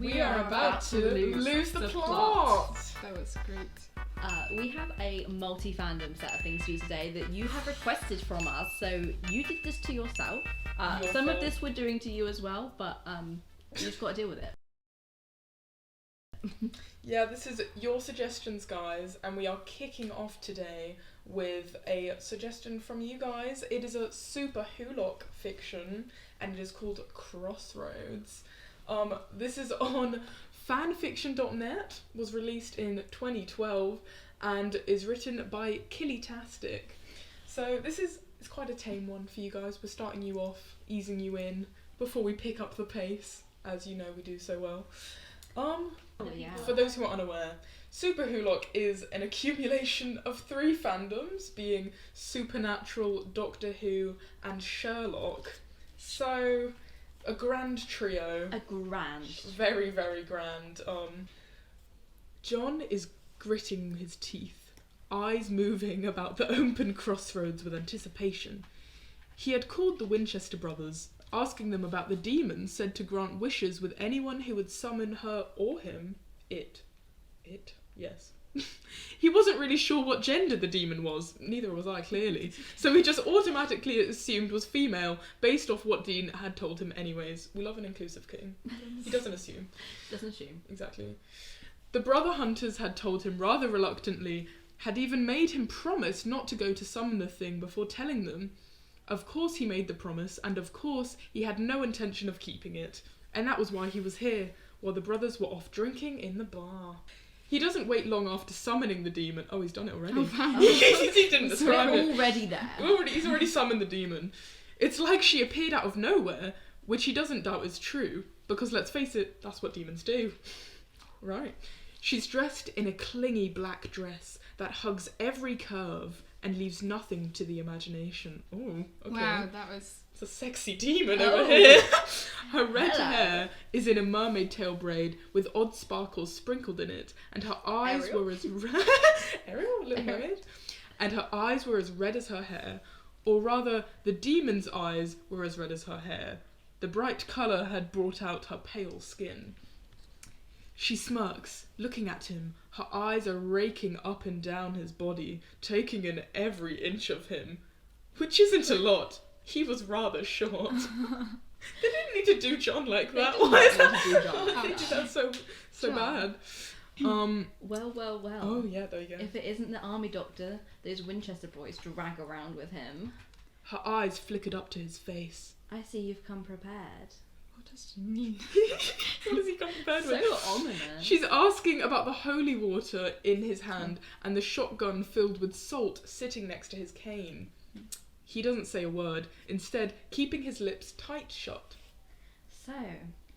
We are about to lose the plot. That was great. We have a multi-fandom set of things to do today that you have requested from us, so you did this to yourself. Some of this we're doing to you as well, but you just got to deal with it. Yeah, this is your suggestions, guys, and we are kicking off today with a suggestion from you guys. It is a SuperWhoLock fiction, and it is called Crossroads. This is on FanFiction.net, was released in 2012, and is written by Kilitastic. So this is quite a tame one for you guys. We're starting you off, easing you in, before we pick up the pace, as you know we do so well. For those who are unaware, SuperWhoLock is an accumulation of 3 fandoms, being Supernatural, Doctor Who, and Sherlock. So, a grand trio. Very, very grand. John is gritting his teeth, eyes moving about the open crossroads with anticipation. He had called the Winchester brothers, asking them about the demon said to grant wishes with anyone who would summon her or him. Yes. He wasn't really sure what gender the demon was, neither was I clearly, so he just automatically assumed was female, based off what Dean had told him anyways. We love an inclusive king. He doesn't assume. Exactly. The brother hunters had told him rather reluctantly, had even made him promise not to go to summon the thing before telling them. Of course he made the promise, and of course he had no intention of keeping it, and that was why he was here, while the brothers were off drinking in the bar. He doesn't wait long after summoning the demon. Oh, he's done it already. He didn't describe it. Already there. He's already summoned the demon. It's like she appeared out of nowhere, which he doesn't doubt is true, because let's face it, that's what demons do. Right. She's dressed in a clingy black dress that hugs every curve and leaves nothing to the imagination. Oh, okay. Wow, that was... It's a sexy demon over here. Her red hair is in a mermaid tail braid with odd sparkles sprinkled in it, and her eyes were as red... Ariel? Little mermaid? And her eyes were as red as her hair, or rather, the demon's eyes were as red as her hair. The bright colour had brought out her pale skin. She smirks, looking at him. Her eyes are raking up and down his body, taking in every inch of him. Which isn't a lot. He was rather short. They didn't need to do John like that. Why is that? They did that so bad. Well. Oh yeah, there you go. If it isn't the army doctor those Winchester boys drag around with him. Her eyes flickered up to his face. I see you've come prepared. What does he mean? What does he come prepared with? So ominous. She's asking about the holy water in his hand and the shotgun filled with salt sitting next to his cane. He doesn't say a word, instead keeping his lips tight shut. So,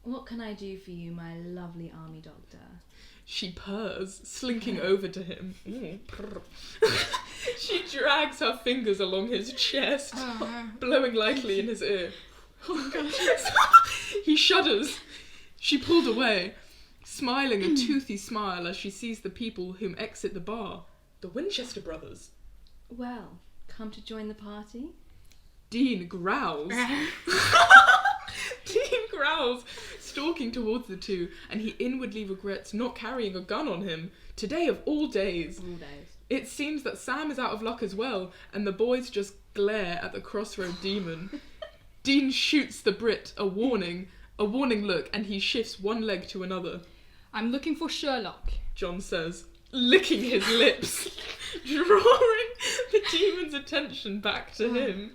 what can I do for you, my lovely army doctor? She purrs, slinking over to him. She drags her fingers along his chest, blowing lightly in his ear. Oh gosh. He shudders. She pulled away, smiling a toothy smile as she sees the people whom exit the bar. The Winchester brothers. Well, come to join the party? Dean growls. Dean growls, stalking towards the two, and he inwardly regrets not carrying a gun on him. Today of all days. It seems that Sam is out of luck as well, and the boys just glare at the crossroad demon. Dean shoots the Brit a warning look, and he shifts one leg to another. I'm looking for Sherlock, John says, licking his lips, drawing the demon's attention back to him.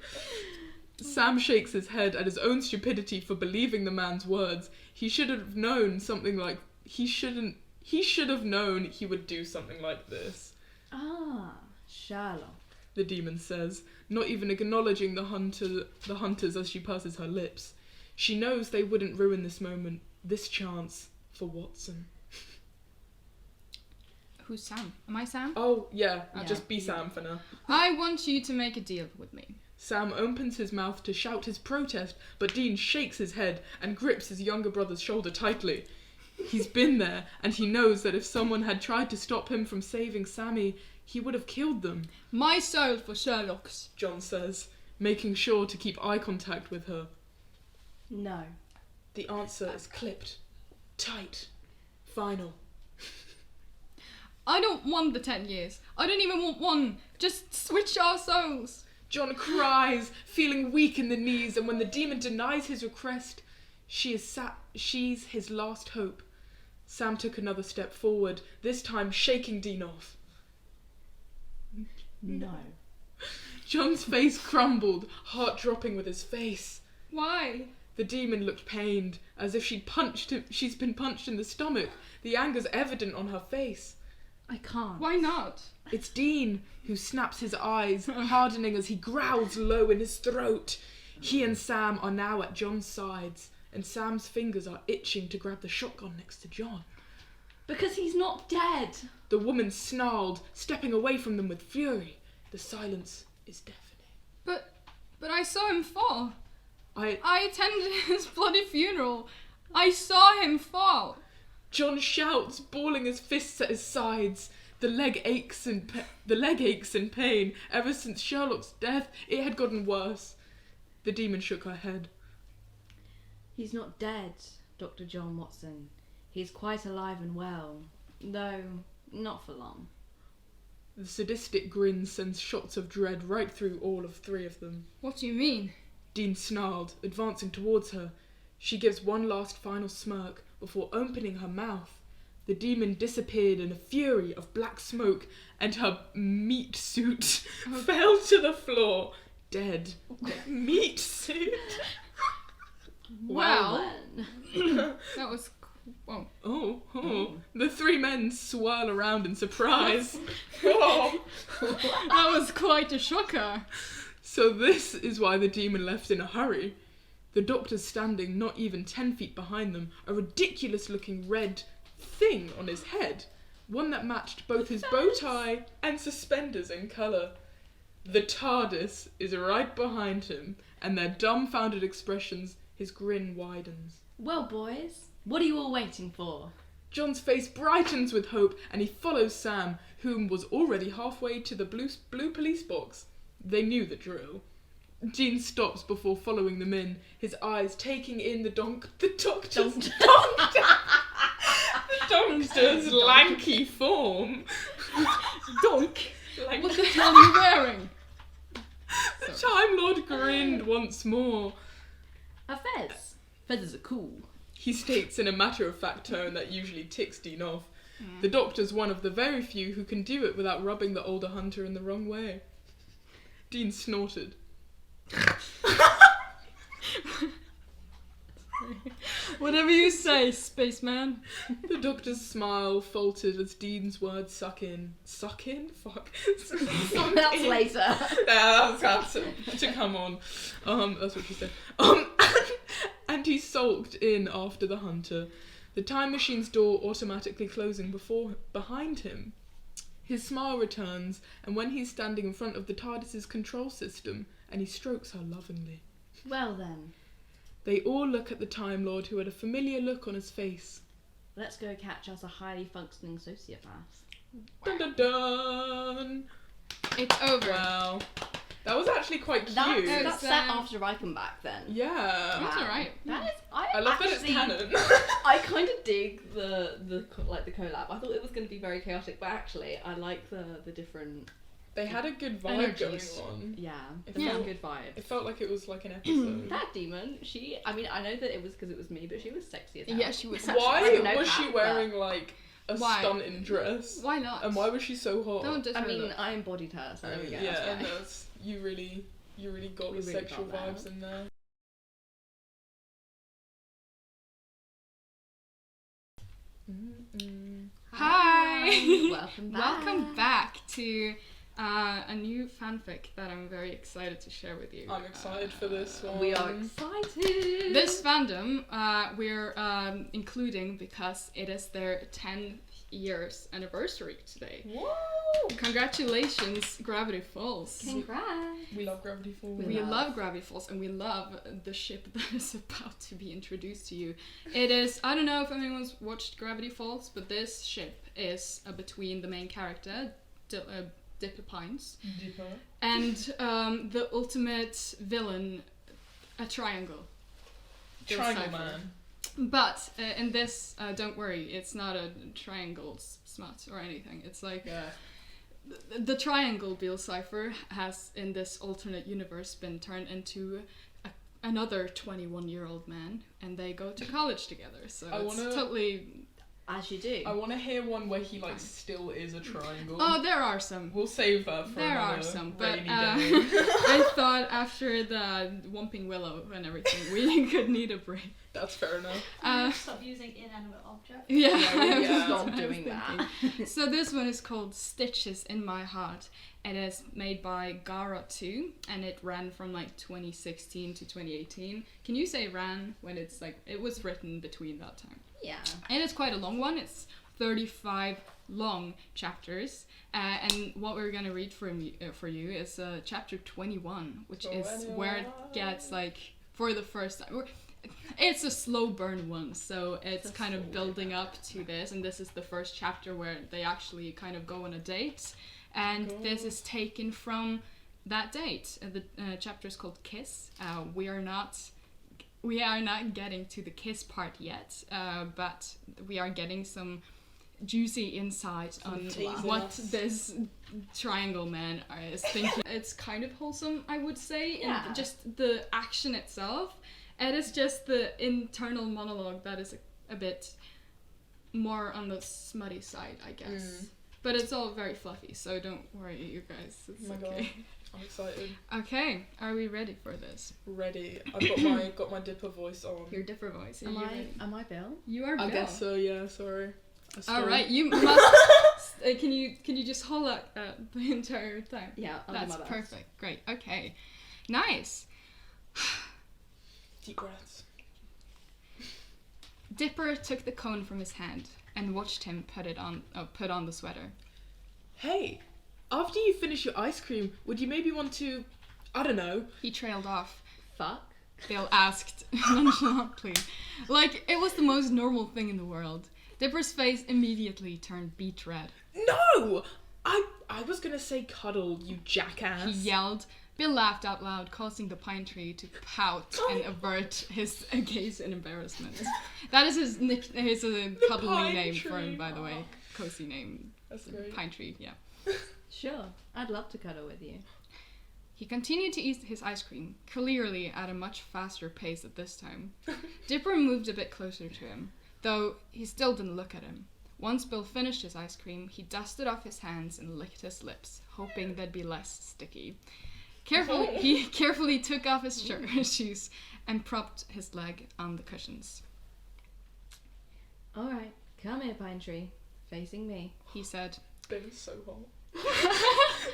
Sam shakes his head at his own stupidity for believing the man's words. He should have known something like... He should have known he would do something like this. Ah, Sherlock, the demon says, not even acknowledging the hunters as she purses her lips. She knows they wouldn't ruin this moment, this chance, for Watson. Who's Sam? Am I Sam? Oh, yeah. Just be Sam for now. I want you to make a deal with me. Sam opens his mouth to shout his protest, but Dean shakes his head and grips his younger brother's shoulder tightly. He's been there, and he knows that if someone had tried to stop him from saving Sammy, he would have killed them. My soul for Sherlock's, John says, making sure to keep eye contact with her. No. The answer is clipped Tight. Final. I don't want the 10 years. I don't even want one. Just switch our souls. John cries, feeling weak in the knees, and when the demon denies his request, she's his last hope. Sam took another step forward, this time shaking Dean off. No. John's face crumbled, heart dropping with his face. Why? The demon looked pained, as if she's been punched in the stomach. The anger's evident on her face. I can't. Why not? It's Dean, who snaps his eyes, hardening as he growls low in his throat. He and Sam are now at John's sides, and Sam's fingers are itching to grab the shotgun next to John. Because he's not dead. The woman snarled, stepping away from them with fury. The silence is deafening. But I saw him fall. I attended his bloody funeral. I saw him fall. John shouts, balling his fists at his sides. The leg aches in pain. Ever since Sherlock's death, it had gotten worse. The demon shook her head. He's not dead, Dr. John Watson. He's quite alive and well. Though, not for long. The sadistic grin sends shots of dread right through all of three of them. What do you mean? Dean snarled, advancing towards her. She gives one last final smirk before opening her mouth. The demon disappeared in a fury of black smoke, and her meat suit fell to the floor, dead. Meat suit? Well, then. that was... Well, Oh. The three men swirl around in surprise. Oh. that was quite a shocker. So this is why the demon left in a hurry. The doctor's standing not even 10 feet behind them, a ridiculous-looking red thing on his head, one that matched both his bow tie and suspenders in colour. The TARDIS is right behind him, and their dumbfounded expressions, his grin widens. Well, boys, what are you all waiting for? John's face brightens with hope, and he follows Sam, whom was already halfway to the blue police box. They knew the drill. Dean stops before following them in, his eyes taking in the doctor's lanky form. Donk. Like, What the hell are you wearing? the Time Lord grinned once more. A fez. Feathers are cool. He states in a matter-of-fact tone that usually ticks Dean off. The doctor's one of the very few who can do it without rubbing the older hunter in the wrong way. Dean snorted. Whatever you say, spaceman. The doctor's smile faltered as Dean's words suck in. Suck in? Fuck. Sunk That's in. later. Yeah, that's to come on. That's what she said. And he sulked in after the hunter, the time machine's door automatically closing behind him. His smile returns, and when he's standing in front of the TARDIS's control system, and he strokes her lovingly. Well then, They all look at the Time Lord, who had a familiar look on his face. let's go catch us a highly functioning sociopath. Dun dun dun! It's over. Wow. That was actually quite cute. That's set after I come back then. Yeah. That's alright. That is, I love that it's canon. I kind of dig the collab. I thought it was going to be very chaotic, but actually I like the different. They had a good vibe Energies. going on. Yeah, It there's felt- some good vibes. It felt like it was like an episode. That demon, I mean, I know that it was because it was me, but she was sexy as hell. Yeah, she was. Why Like, no was she cap, wearing like a Why? stunting dress? Why not? And why was she so hot? Don't just I mean, I embodied her, so there we go. Yeah, that's fine. that's, you really got We the really sexual got that. vibes in there. Mm-mm. Hi. Welcome back. Welcome back to a new fanfic that I'm very excited to share with you. I'm excited for this one. We are excited. This fandom we're including because it is their 10th years anniversary today. Whoa! Congratulations, Gravity Falls. Congrats. We love Gravity Falls. We love Gravity Falls, and we love the ship that is about to be introduced to you. It is, I don't know if anyone's watched Gravity Falls, but this ship is between the main character, Dipper Pines, Dipper. and the ultimate villain, a triangle. Triangle Cypher. Man. But in this, don't worry, it's not a triangle smut or anything. It's like the triangle Bill Cypher has in this alternate universe been turned into another 21-year-old man, and they go to college together. So totally. As you do. I want to hear one where he like still is a triangle. Oh, there are some. We'll save that for there another are some, but rainy day. I thought after the Whomping Willow and everything, we could need a break. That's fair enough. Stop using inanimate objects. Yeah, Stop doing that. So this one is called Stitches in My Heart. It is made by Gara 2, and it ran from like 2016 to 2018. Can you say ran when it's like it was written between that time? Yeah. And it's quite a long one. It's 35 long chapters. And what we're going to read for you is chapter 21, which is where it gets like, for the first time. It's a slow burn one, so it's kind of building up to this. And this is the first chapter where they actually kind of go on a date. And this is taken from that date. The chapter is called Kiss. We are not getting to the kiss part yet, but we are getting some juicy insight on what this triangle man is thinking. It's kind of wholesome, I would say, and just the action itself. It is just the internal monologue that is a bit more on the smutty side, I guess. But it's all very fluffy, so don't worry, you guys. It's okay. God. I'm excited. Okay, are we ready for this? Ready. I've got my Dipper voice on. Your Dipper voice. Am I Bill? You are Bill. I guess so. Yeah. Sorry. All right. You must. Can you just hold up the entire time? Yeah. That's perfect. Great. Okay. Nice. Deep breaths. Dipper took the cone from his hand and watched him put on the sweater. Hey. After you finish your ice cream, would you maybe want to, I don't know. He trailed off. Fuck? Bill asked nonchalantly. Like it was the most normal thing in the world. Dipper's face immediately turned beet red. No! I was gonna say cuddle, you jackass. He yelled. Bill laughed out loud, causing the pine tree to pout and avert his gaze in embarrassment. That is his cuddly name for him, by the way. Cozy name. That's great. Pine tree, yeah. Sure, I'd love to cuddle with you. He continued to eat his ice cream, clearly at a much faster pace at this time. Dipper moved a bit closer to him, though he still didn't look at him. Once Bill finished his ice cream, he dusted off his hands and licked his lips, hoping they'd be less sticky. He carefully took off his shoes and propped his leg on the cushions. Alright, come here, pine tree. Facing me, he said. That is so hot.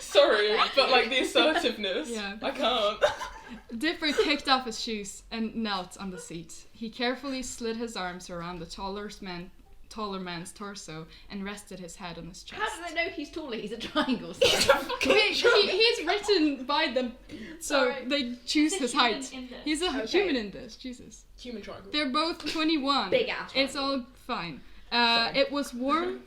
Sorry, but like the assertiveness. Yeah. I can't. Dipper kicked off his shoes and knelt on the seat. He carefully slid his arms around the taller man's torso and rested his head on his chest. How do they know he's taller? He's a triangle. He's written by them, so they choose his height. He's a human in this. Jesus. Human triangle. They're both 21. Big ass. It's all fine. It was warm,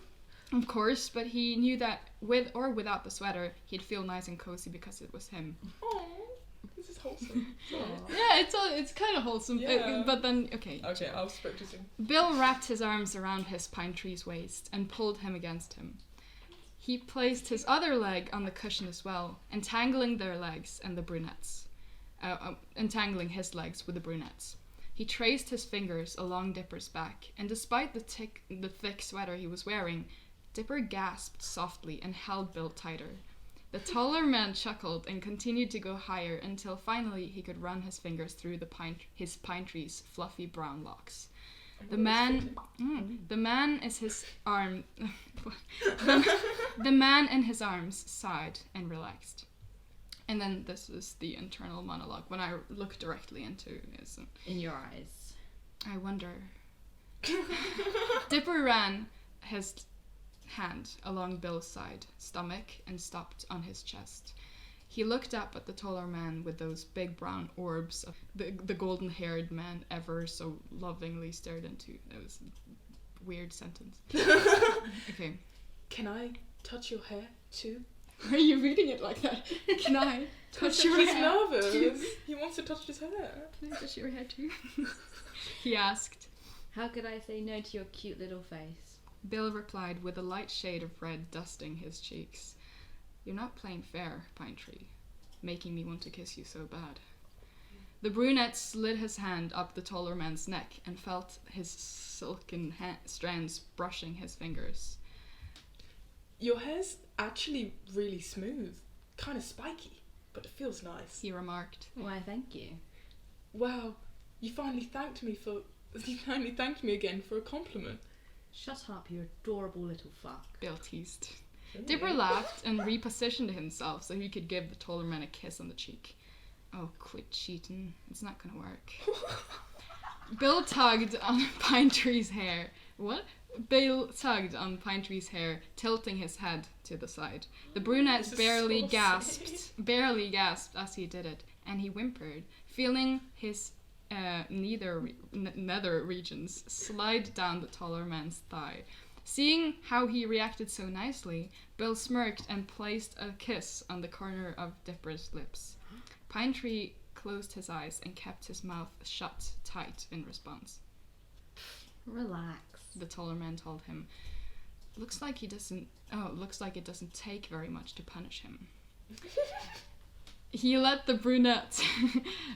of course, but he knew that with or without the sweater, he'd feel nice and cozy because it was him. Aww, this is wholesome. Yeah, it's kind of wholesome. Yeah. But then, okay. Okay, I was practicing. Bill wrapped his arms around his pine tree's waist and pulled him against him. He placed his other leg on the cushion as well, entangling their legs and the brunettes. Entangling his legs with the brunettes. He traced his fingers along Dipper's back, and despite the thick sweater he was wearing, Dipper gasped softly and held Bill tighter. The taller man chuckled and continued to go higher until finally he could run his fingers through his pine tree's fluffy brown locks. The man in his arms sighed and relaxed. And then this is the internal monologue when I look directly into it. In your eyes. I wonder. Dipper ran his hand along Bill's stomach, and stopped on his chest. He looked up at the taller man with those big brown orbs of the golden-haired man ever so lovingly stared into. That was a weird sentence. Okay. Can I touch your hair too? Why are you reading it like that? Can I touch your hair? He's nervous. He wants to touch his hair. Can I touch your hair too? He asked. How could I say no to your cute little face? Bill replied with a light shade of red dusting his cheeks. You're not playing fair, Pine Tree, making me want to kiss you so bad. The brunette slid his hand up the taller man's neck and felt his silken strands brushing his fingers. Your hair's actually really smooth, kind of spiky, but it feels nice. He remarked. Why, thank you. Wow, you finally thanked me again for a compliment. Shut up, you adorable little fuck. Bill teased. Dipper laughed and repositioned himself so he could give the taller man a kiss on the cheek. Oh, quit cheating. It's not gonna work. Bill tugged on Pine Tree's hair. What? Bill tugged on Pine Tree's hair, tilting his head to the side. The brunette barely gasped as he did it, and he whimpered, feeling his nether regions slide down the taller man's thigh. Seeing how he reacted so nicely, Bill smirked and placed a kiss on the corner of Dipper's lips. Pine Tree closed his eyes and kept his mouth shut tight in response. Relax, the taller man told him. Looks like it doesn't take very much to punish him. He let the brunette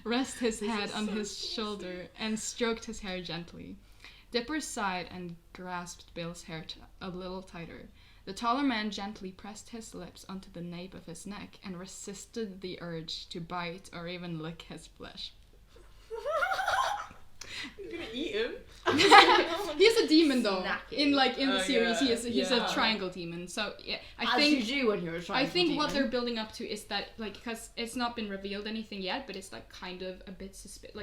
rest his head on his shoulder and stroked his hair gently. Dipper sighed and grasped Bill's hair a little tighter. The taller man gently pressed his lips onto the nape of his neck and resisted the urge to bite or even lick his flesh. You're gonna eat him? He's a demon though. Snacking. In the series, yeah, he's a triangle demon. So yeah, As you do when you're a triangle I think demon. what they're building up to is that because it's not been revealed anything yet, but it's kind of a bit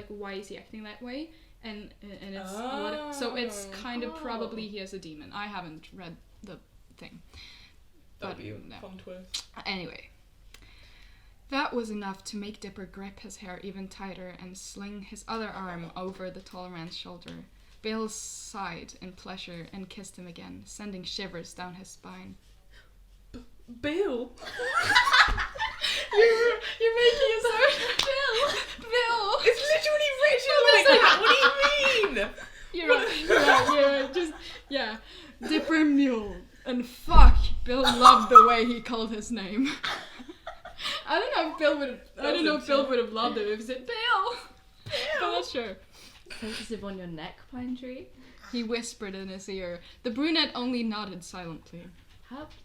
why is he acting that way? And it's so it's kind of probably he is a demon. I haven't read the thing. That'd be a fun twist. Anyway. That was enough to make Dipper grip his hair even tighter and sling his other arm over the taller man's shoulder. Bill sighed in pleasure and kissed him again, sending shivers down his spine. Bill? You're making a sound. Bill! It's literally written like that! What do you mean? You're right. Yeah. Dipper mule. And fuck, Bill loved the way he called his name. I don't know if Bill would have loved it if he said Bill. But not sure. Sensitive on your neck, Pine Tree? He whispered in his ear. The brunette only nodded silently.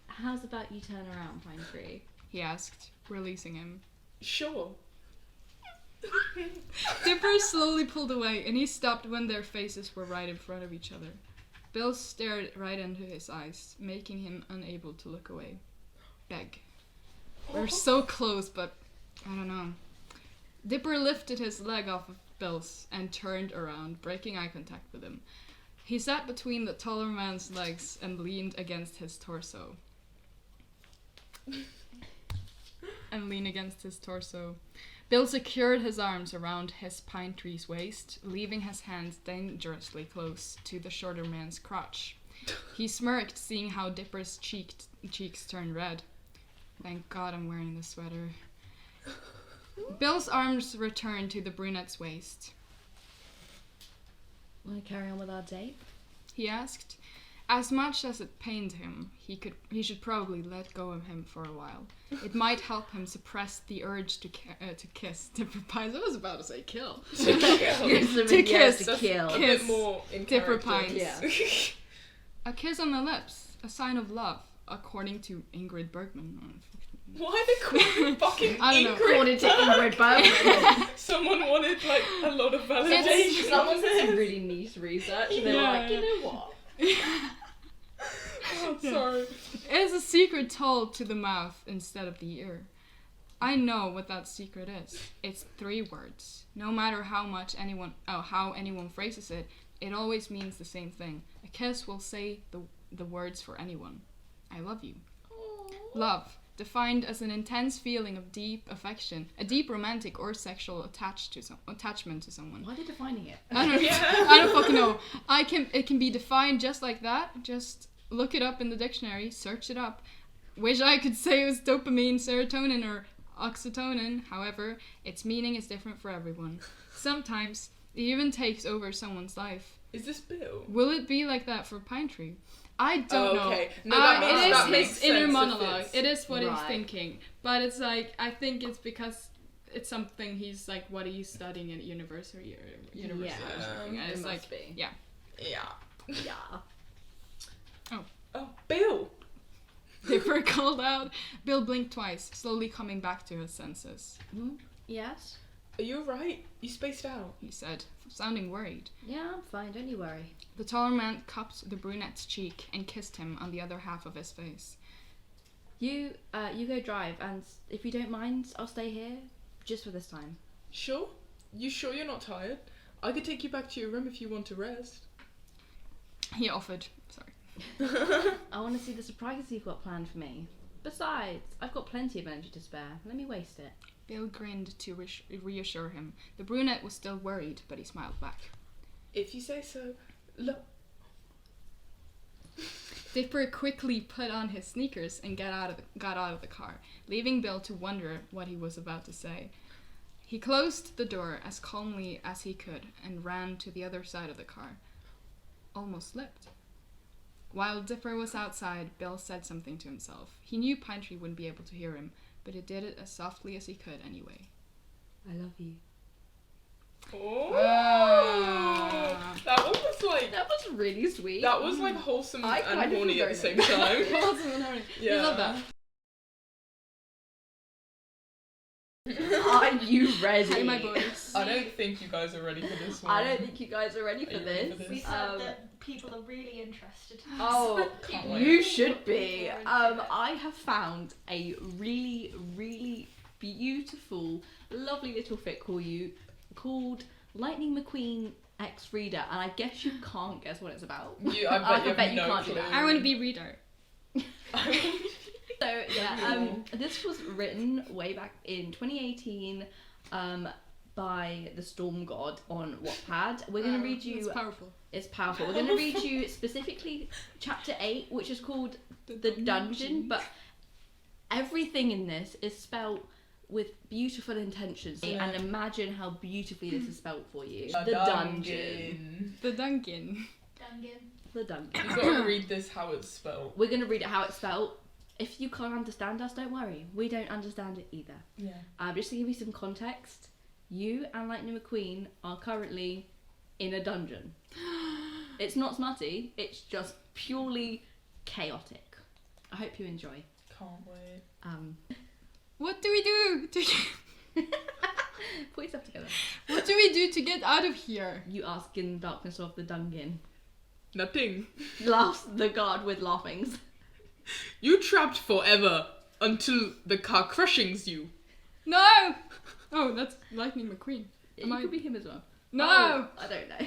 How's about you turn around, Pine Tree? He asked, releasing him. Sure. Dipper slowly pulled away, and he stopped when their faces were right in front of each other. Bill stared right into his eyes, making him unable to look away. Beg. We're so close, but I don't know. Dipper lifted his leg off of Bill's and turned around, breaking eye contact with him. He sat between the taller man's legs and leaned against his torso. Bill secured his arms around his Pine Tree's waist, leaving his hands dangerously close to the shorter man's crotch. He smirked, seeing how Dipper's cheeks turned red. Thank God I'm wearing this sweater. Bill's arms returned to the brunette's waist. Want to carry on with our date? He asked. As much as it pained him, he should probably let go of him for a while. It might help him suppress the urge to kiss Dipper Pines. I was about to say kill. To kiss. A bit more in Dipper character. Pines. Yeah. A kiss on the lips, a sign of love, according to Ingrid Bergman. Why are they calling fucking I don't know. Ingrid? According to Ingrid Bergman. Someone wanted a lot of validation. Someone did some really niche research and they were like, you know what? Oh, sorry. It's a secret told to the mouth instead of the ear. I know what that secret is. It's 3 words. No matter how anyone phrases it, it always means the same thing. A kiss will say the words for anyone. I love you. Aww. Love, defined as an intense feeling of deep affection, a deep romantic or sexual attachment to someone. Why are they defining it? I don't fucking know. It can be defined just like that. Just look it up in the dictionary, search it up. Wish I could say it was dopamine, serotonin, or oxytocin. However, its meaning is different for everyone. Sometimes It even takes over someone's life. Is this Bill? Will it be like that for Pine Tree? I don't know. Okay. No, that makes his inner sense if monologue. it's- It is what he's Right. thinking. But it's like, I think it's because it's something he's like, what are you studying at university or something? And It it's must like, be. yeah. Yeah. Yeah. Oh, Bill! They were called out. Bill blinked twice, slowly coming back to his senses. Yes? Are you alright? You spaced out. He said, sounding worried. Yeah, I'm fine, don't you worry. The taller man cupped the brunette's cheek and kissed him on the other half of his face. You go drive, and if you don't mind, I'll stay here, just for this time. Sure? You sure you're not tired? I could take you back to your room if you want to rest. He offered. Sorry. I want to see the surprises you've got planned for me. Besides, I've got plenty of energy to spare. Let me waste it. Bill grinned to reassure him. The brunette was still worried, but he smiled back. If you say so. Look. Dipper quickly put on his sneakers and got out of the car, leaving Bill to wonder what he was about to say. He closed the door as calmly as he could and ran to the other side of the car. Almost slipped. While Dipper was outside, Bill said something to himself. He knew Pine Tree wouldn't be able to hear him, but he did it as softly as he could anyway. I love you. Oh! Ah. That one was like... That was really sweet. That was like wholesome I and kind of horny feel at the same very time. You love that. Are you ready? Hi, my boys. I don't think you guys are ready for this one. I don't think you guys are ready for Are you ready this. for this? We've heard that people are really interested. Oh, Can't wait. you should be. I have found a really, really beautiful, lovely little fic called Lightning McQueen X Reader, and I guess you can't guess what it's about. I bet you can't do clue. that. I want to be reader. So yeah, this was written way back in 2018 by TheStormGod on Wattpad. We're gonna read you. It's powerful. It's powerful. We're gonna read you specifically chapter 8, which is called The Dungeon, but everything in this is spelt with beautiful intentions. Yeah. And imagine how beautifully this is spelt for you. A The Dungeon. The Duncan. Dungan. The Dungeon. You gotta read this how it's spelled. We're gonna read it how it's spelt. If you can't understand us, don't worry. We don't understand it either. Yeah. Just to give you some context, you and Lightning McQueen are currently in a dungeon. It's not smutty, it's just purely chaotic. I hope you enjoy. Can't wait. What do we do to Put yourself together. What do we do to get out of here? You ask in the darkness of the dungeon. Nothing. Laughs the guard with laughings. You trapped forever until the car crushings you. No! Oh, that's Lightning McQueen. It Am I- could be him as well. No! Oh, I don't know.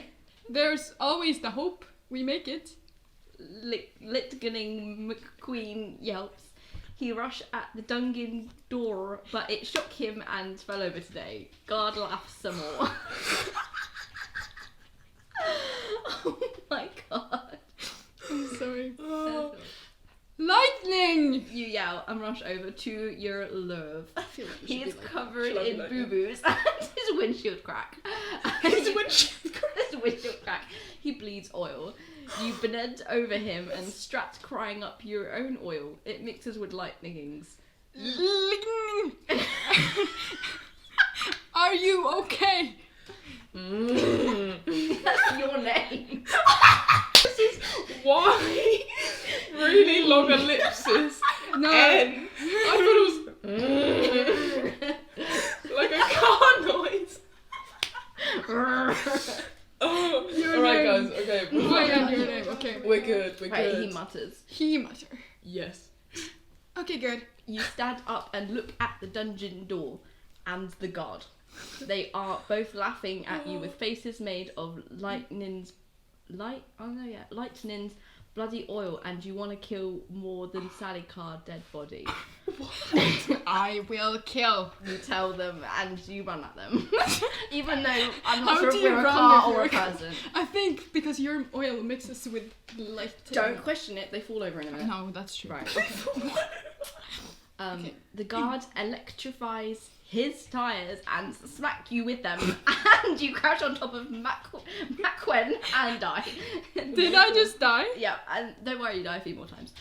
There's always the hope. We make it. Litganing McQueen yelps. He rushed at the dungeon door, but it shook him and fell over today. Guard laughs some more. Oh my god. I'm sorry. Oh. Lightning! You yell and rush over to your love. I feel like He is covered Shall I be in like boo-boos and his windshield crack. His windshield His windshield crack. He bleeds oil. You bend over him and strat crying up your own oil. It mixes with lightnings. Lightning! Are you okay? That's your name. This is why really long ellipsis. No. N. I thought it was like a car noise. Oh, Your alright name. guys, okay. Oh my god, your name. Okay. We're good, we're Right, good. he mutters. He mutter. Yes. Okay, good. You stand up and look at the dungeon door and the guard. They are both laughing at you with faces made of lightning's bloody oil, and you want to kill more than Sally Carr dead body. I will kill. You tell them and you run at them. Even though I'm How not sure do if you we're a run car if or you're a a car? person. I think because your oil mixes with light. Don't question it, they fall over in a minute. No, that's true. Right. Okay. Okay. The guard electrifies his tires and smack you with them, and you crash on top of McQueen and die. Did I just die? Yeah, and don't worry, you die a few more times.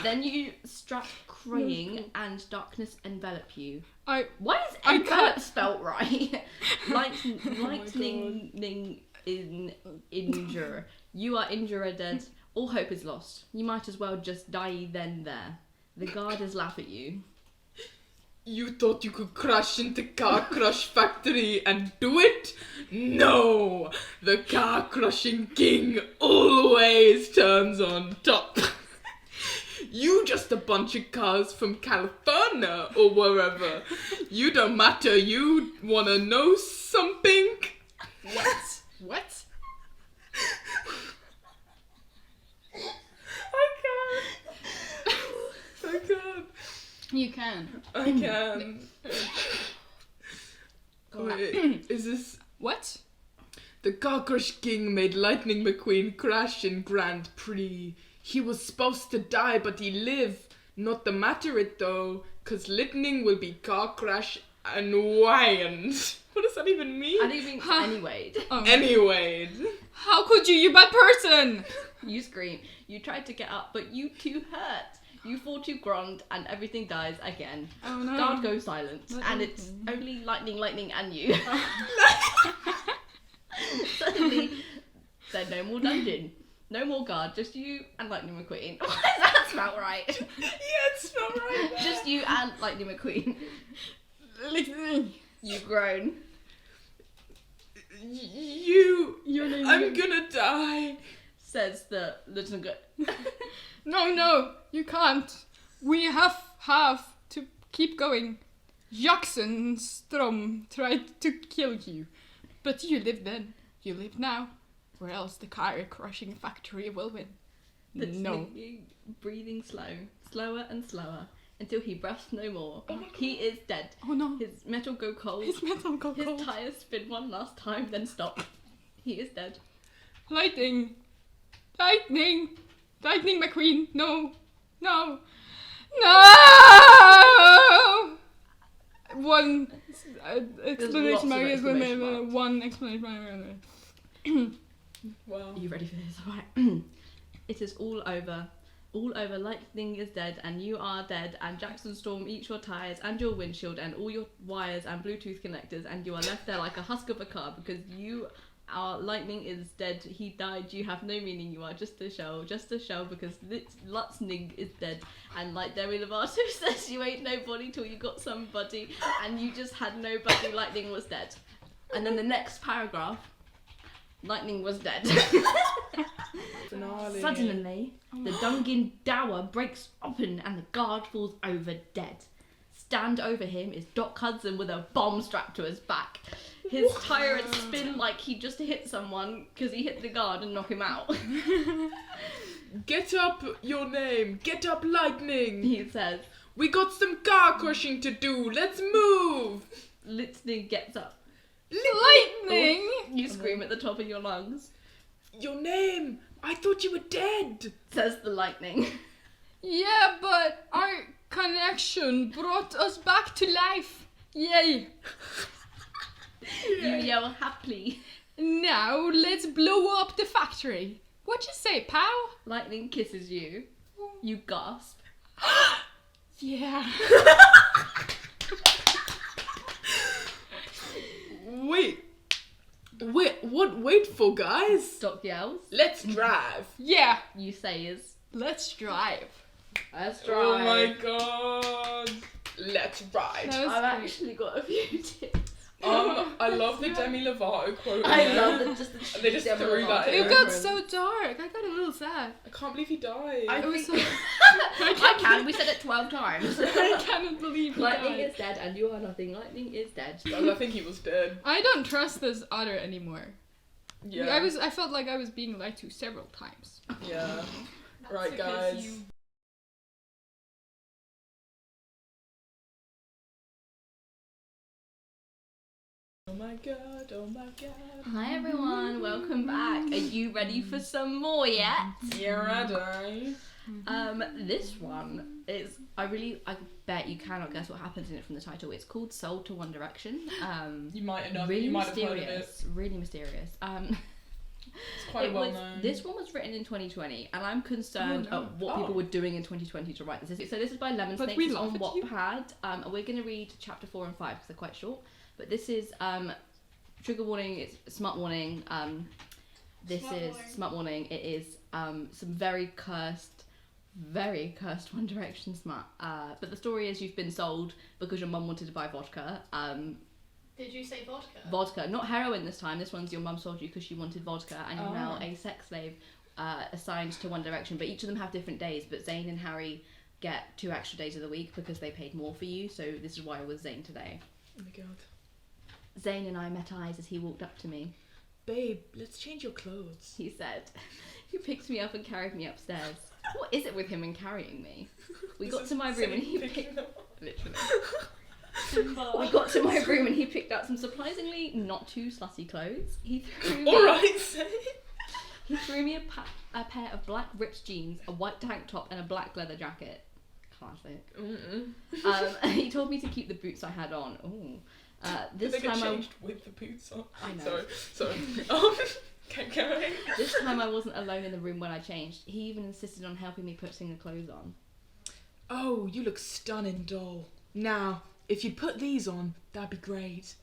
Then you start crying and darkness envelop you. Why is envelop spelt right? Lightning in injure. You are injured, dead. All hope is lost. You might as well just die then there. The guards laugh at you. You thought you could crash into Car Crush Factory and do it? No! The Car Crushing King always turns on top. You just a bunch of cars from California or wherever. You don't matter. You wanna know something? What? I can't. You can. I can. Wait, is this... What? The Car Crush King made Lightning McQueen crash in Grand Prix. He was supposed to die, but he lived. Not the matter it though, cause Lightning will be car crash and wind. What does that even mean? I don't think anyway. Oh. Anyway. How could you bad person? You scream. You try to get up, but you too hurt. You fall to ground and everything dies again. Oh no. Guard goes silent, and it's only lightning, and you. Suddenly, there's no more dungeon, no more guard, just you and Lightning McQueen. Why does that smell right? Yeah, it smelled right. Just you and Lightning McQueen. You groan. Your name. I'm gonna die. Says the little guy. No, you can't. We have to keep going. Jackson Strom tried to kill you, but you lived then. You live now. Where else the car crushing factory will win? No. Breathing slower and slower, until he breaths no more. He is dead. Oh no. His metal go cold. His tires spin one last time, then stop. He is dead. Lightning McQueen. No. One explanation mark is one explanation mark. Wow. Are you ready for this? Alright. It is all over. All over. Lightning is dead, and you are dead, and Jackson Storm eats your tires and your windshield and all your wires and Bluetooth connectors, and you are left there like a husk of a car because you are Lightning is dead. He died. You have no meaning. You are just a shell because Lightning is dead. And like Demi Lovato says, you ain't nobody till you got somebody, and you just had nobody. Lightning was dead. And then the next paragraph, Lightning was dead. Finale. Suddenly, the Dungin Dower breaks open and the guard falls over dead. Stand over him is Doc Hudson with a bomb strapped to his back. His tires spin like he just hit someone because he hit the guard and knocked him out. Get up, your name. Get up, Lightning. He says. We got some car crushing to do. Let's move. Lightning gets up. Lightning! You scream at the top of your lungs. Your name. I thought you were dead. Says the Lightning. Yeah, but our connection brought us back to life. Yay! You yell happily. Now let's blow up the factory. What you say, pal? Lightning kisses you. You gasp. Yeah. Wait for, guys? Doc yells. Let's drive. Yeah. You say is. Let's drive. Let's drive. Oh my god. Let's ride. I've actually got a few tips. I love the Demi Lovato quote. I love it. They just threw that in. It got so dark. I got a little sad. I can't believe he died. I can. We said it 12 times. I cannot believe he Lightning died. is dead and you are nothing. Lightning is dead. I think he was dead. I don't trust this otter anymore. Yeah. I felt like I was being lied to several times. Yeah. Right, guys. Oh my god, oh my god. Hi everyone, welcome back. Are you ready for some more yet? Yeah, ready. This one is, I bet you cannot guess what happens in it from the title. It's called Sold to One Direction. You might know. Really You might have heard of it. mysterious. Really mysterious. It's quite well known. This one was written in 2020, and I'm concerned at what people were doing in 2020 to write this. So this is by LemonSnakes. It's on Wattpad. And we're going to read chapter 4 and 5 because they're quite short. But this is trigger warning. It's smart warning. Smart warning. It is some very cursed One Direction smart. But the story is you've been sold because your mum wanted to buy vodka. Did you say vodka? Vodka, not heroin this time. This one's your mum sold you because she wanted vodka, and you're now a sex slave assigned to One Direction. But each of them have different days. But Zayn and Harry get 2 extra days of the week because they paid more for you. So this is why I was Zayn today. Oh my god. Zayn and I met eyes as he walked up to me. Babe, let's change your clothes. He said. He picked me up and carried me upstairs. What is it with him and carrying me? We got to my room and he picked... Literally. We got to my room and he picked out some surprisingly not too slutty clothes. He threw me... Alright, He threw me a pair of black ripped jeans, a white tank top and a black leather jacket. Classic. He told me to keep the boots I had on. Ooh. This they get time changed with the boots on. I know. Sorry. Keep going. This time I wasn't alone in the room when I changed. He even insisted on helping me putting the clothes on. Oh, you look stunning, doll. Now, if you'd put these on, that'd be great.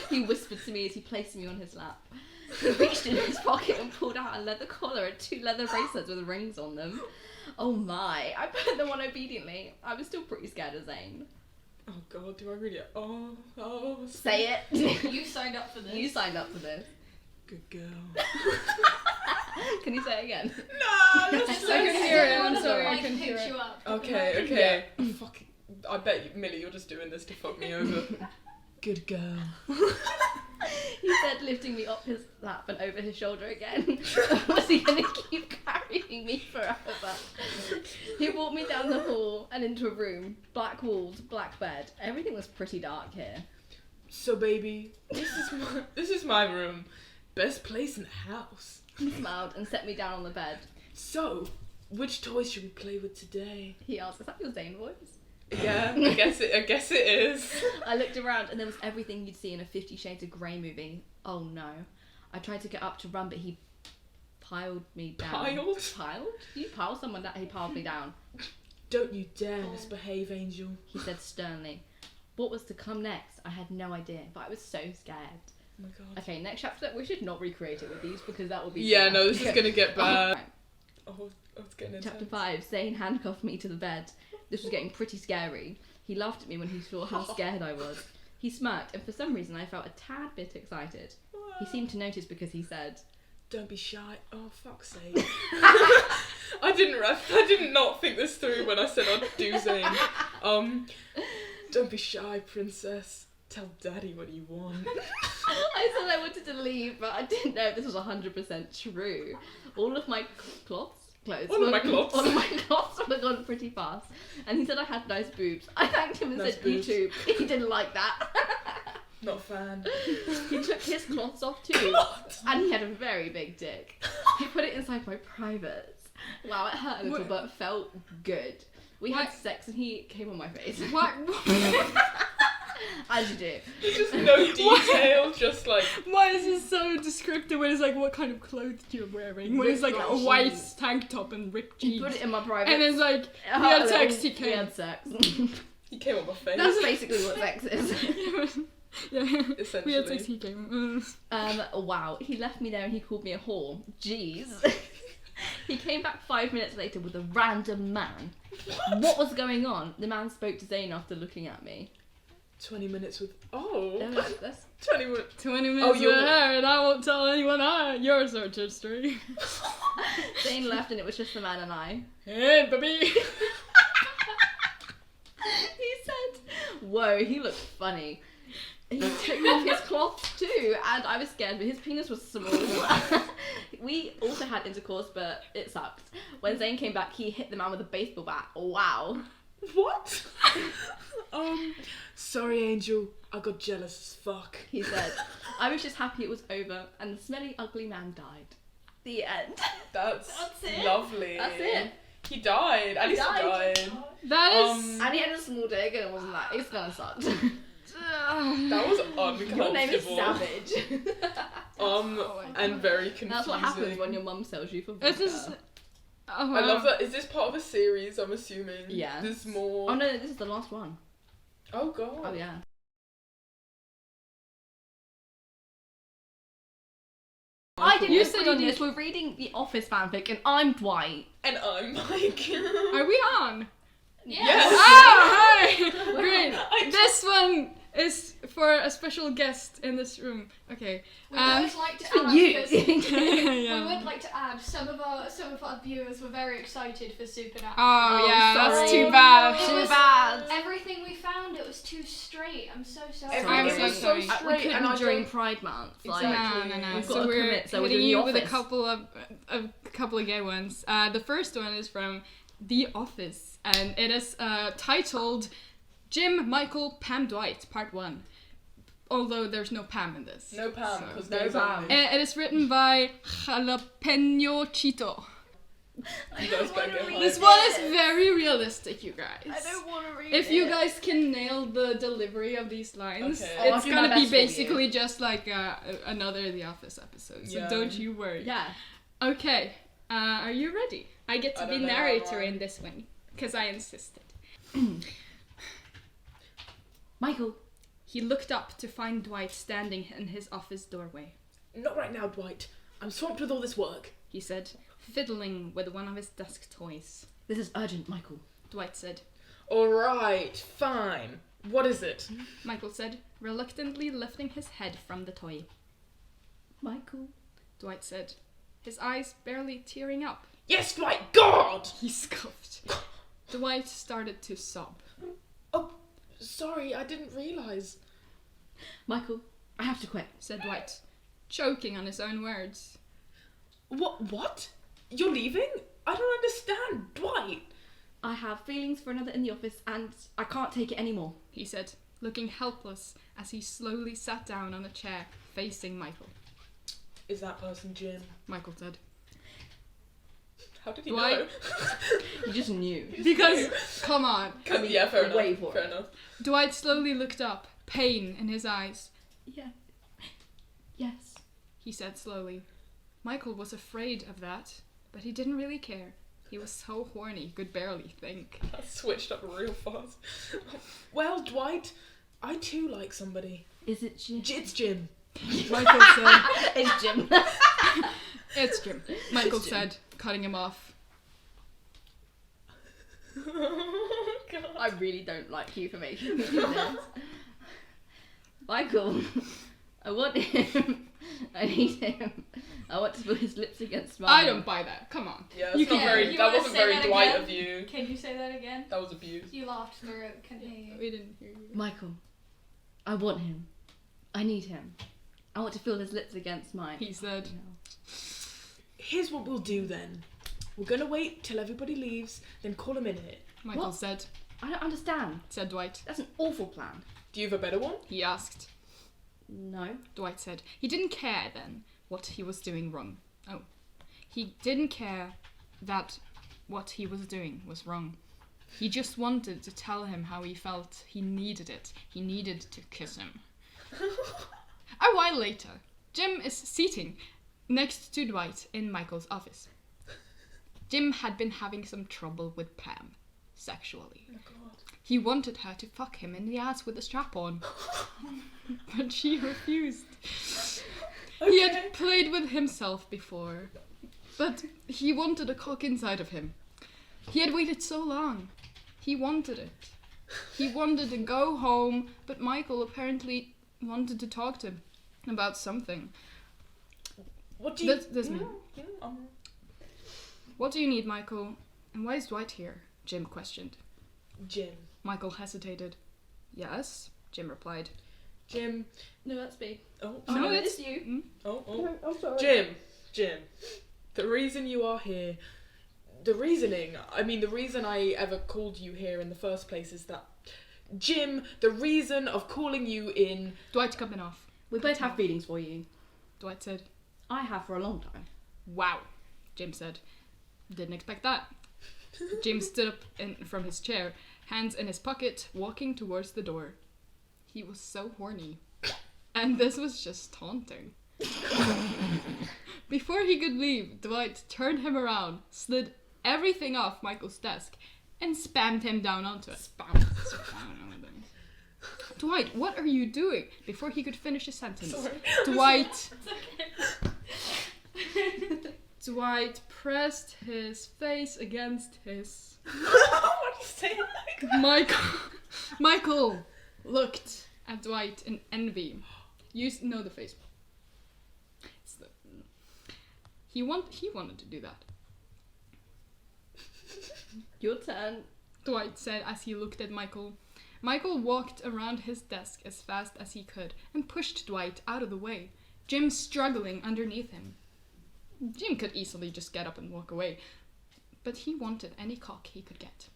He whispered to me as he placed me on his lap. He reached in his pocket and pulled out a leather collar and 2 leather bracelets with rings on them. Oh my, I put them on obediently. I was still pretty scared of Zayn. Oh god, do I really? Say it. You signed up for this. You signed up for this. Good girl. Can you say it again? No, I can hear it. I'm sorry, I can hear picked it. you up. Okay. Fuck. I bet you, Millie, you're just doing this to fuck me over. Good girl. He said, lifting me up his lap and over his shoulder again. Was he going to keep carrying me forever? He walked me down the hall and into a room. Black walls, black bed. Everything was pretty dark here. So, baby, this is my room. Best place in the house. He smiled and set me down on the bed. So, which toys should we play with today? He asked, is that your Zayn voice? Yeah, I guess it is. I looked around and there was everything you'd see in a 50 Shades of Grey movie. Oh no. I tried to get up to run, but he piled me down. Piled? Piled? You pile someone down? He piled me down. Don't you dare misbehave, Angel. He said sternly. What was to come next? I had no idea, but I was so scared. Oh my god. Okay, next chapter. We should not recreate it with these because that will be... Yeah, bad. no, this is gonna get bad. Right. Oh, it's getting intense. Chapter 5. Zayn handcuffed me to the bed. This was getting pretty scary. He laughed at me when he saw how scared I was. He smirked, and for some reason I felt a tad bit excited. He seemed to notice because he said, "Don't be shy." Oh, fuck's sake. I did not think this through when I said I'd do Zayn. Don't be shy, princess. Tell daddy what you want. I said I wanted to leave, but I didn't know if this was 100% true. All of my clothes were gone pretty fast, and he said I had nice boobs. I thanked him and Nice said boobs. YouTube. He didn't like that. Not a fan. He took his cloths off too, and he had a very big dick. He put it inside my privates. Wow, it hurt a little, but felt good. We had sex, and he came on my face. What? As you do. There's just no detail, just like... Why is this so descriptive when it's like what kind of clothes you're wearing? When it's like a white tank top and ripped jeans. He put it in my private. And it's like, we had sex, he We came. had sex. He came on my face. That's basically what sex is. Yeah. Essentially. We had sex, he came. Wow. He left me there and he called me a whore. Jeez. He came back 5 minutes later with a random man. What was going on? The man spoke to Zayn after looking at me. 20 minutes with... Oh. That's 20 minutes. 20 minutes you're- with her, and I won't tell anyone your search history. Zayn left and it was just the man and I. Hey, baby. He said, whoa, he looked funny. He took off his cloth too, and I was scared, but his penis was small. We also had intercourse, but it sucked. When Zayn came back, he hit the man with a baseball bat. Wow. What? Sorry, Angel. I got jealous as fuck. He said. I was just happy it was over, and the smelly, ugly man died. The end. That's it. lovely. That's it. He died. At least he died. That is. And he had a small dick and it wasn't that. It's gonna suck. That was uncomfortable. Your name is Savage. And very confusing. That's what happens when your mum sells you for This vodka. is. Oh, I love that. Is this part of a series, I'm assuming? Yes. There's more. Oh no, this is the last one. Oh, God. Oh yeah. I didn't You agree said on you this. We're reading The Office fanfic and I'm Dwight. And I'm Mike. Are we on? Yes. Oh, hi! I Great. This one is for a special guest in this room. Okay. We would like to add, You. because Yeah. we would like to add some of our viewers were very excited for Supernatural. Oh, Oh, yeah, sorry. that's too bad. Too bad. Everything we found, it was too straight. I'm so sorry. I'm It so was so sorry. We straight, couldn't and I during don't- Pride Month. Like, Exactly. No. We've So got to we're commit, so we're hitting doing you The with a Office. couple of gay ones. The first one is from The Office, and it is titled Jim, Michael, Pam, Dwight, Part 1. Although there's no Pam in this. No Pam, So- because No there's Pam. only. It is written by JalapenoCheeto. He does better get This hyped. one is very realistic, you guys. I don't want to read If you guys can nail the delivery of these lines, Okay. I'll it's do my gonna be best for you. basically just like another The Office episode. So Yeah. don't you worry. Yeah. Okay, are you ready? I get to I be don't know, narrator am I? in this one because I insisted. Michael. He looked up to find Dwight standing in his office doorway. Not right now, Dwight. I'm swamped with all this work. He said, fiddling with one of his desk toys. This is urgent, Michael. Dwight said. Alright, fine. What is it? Michael said, reluctantly lifting his head from the toy. Michael. Dwight said, his eyes barely tearing up. Yes, Dwight, God! He scoffed. Dwight started to sob. Oh, sorry, I didn't realise. Michael, I have to quit. Said Dwight, choking on his own words. What? You're leaving? I don't understand, Dwight. I have feelings for another in the office and I can't take it anymore. He said, looking helpless as he slowly sat down on a chair facing Michael. Is that person Jim? Michael said. How did he Dwight. know? You just knew. Because, come on. I mean, yeah, fair Wait enough. for Fair it. enough. Dwight slowly looked up, pain in his eyes. Yeah. Yes. He said slowly. Michael was afraid of that, but he didn't really care. He was so horny, he could barely think. That switched up real fast. Well, Dwight, I too like somebody. Is it Jim? It's Jim. Michael said, It's Jim. it's Jim. Michael It's Jim. said, cutting him off. Oh, God. I really don't like you for making me do this. Michael, I want him. I need him. I want to put his lips against mine. I don't buy that. Come on. Yeah, You that's not can- very. you That wanna wasn't say very that Dwight again? of you. Can you say that again? That was abuse. You laughed through it. Can hear you. We didn't hear you. Michael, I want him. I need him. I want to feel his lips against mine. He said, Here's what we'll do then. We're gonna wait till everybody leaves, then call him in it. Michael What? said, I don't understand. said Dwight. That's an awful plan. Do you have a better one? He asked. No. Dwight said. He didn't care then what he was doing wrong. Oh. He didn't care that what he was doing was wrong. He just wanted to tell him how he felt. He needed it. He needed to kiss him. A while later, Jim is sitting next to Dwight in Michael's office. Jim had been having some trouble with Pam, sexually. Oh, God. He wanted her to fuck him in the ass with a strap on, but she refused. He had played with himself before, but he wanted a cock inside of him. He had waited so long. He wanted it. He wanted to go home, but Michael apparently wanted to talk to him about something. What do you? This me. Um, What do you need, Michael? And why is Dwight here? Jim questioned. Jim. Michael hesitated. Yes, Jim replied. Jim. No, that's me. Oh, No, sorry. it's you. Mm? Oh. I'm sorry. Jim. The reason you are here, the reason I ever called you here in the first place is that, Jim, the reason of calling you in. Dwight coming off. We both have feelings for you. Dwight said. I have for a long time. Wow, Jim said. Didn't expect that. Jim stood up from his chair, hands in his pocket, walking towards the door. He was so horny. And this was just taunting. Before he could leave, Dwight turned him around, slid everything off Michael's desk, and spammed him down onto it. Dwight, what are you doing? Before he could finish his sentence, Dwight pressed his face against his... What do you say? Michael looked at Dwight in envy. You know the face. He wanted to do that. Your turn. Dwight said as he looked at Michael. Michael walked around his desk as fast as he could and pushed Dwight out of the way, Jim struggling underneath him. Jim could easily just get up and walk away, but he wanted any cock he could get.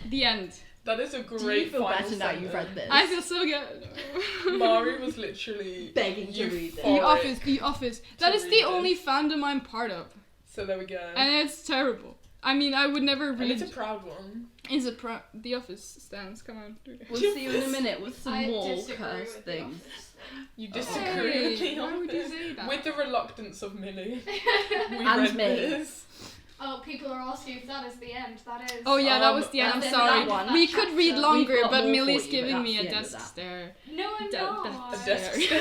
The end. That is a great Do you feel final better now sentence. you've read this? I feel so good. Mari was literally begging to read this. The Office. That is the only fandom I'm part of. So there we go. And it's terrible. I mean, I would never read... And it's a proud one. The Office stands, come on. We'll see you in a minute with some I more disagree cursed with things. You disagree with the Why would you Office? say that? With the reluctance of Millie. We And read me. this. Oh, people are asking if that is the end. That is. Oh yeah, that was the end. I'm that's sorry. that one. We That could read chapter. longer, We've got but more Millie's for you, but giving me that's a the end of desk that. stare. No, I'm Da- not. A da- desk stare. stare.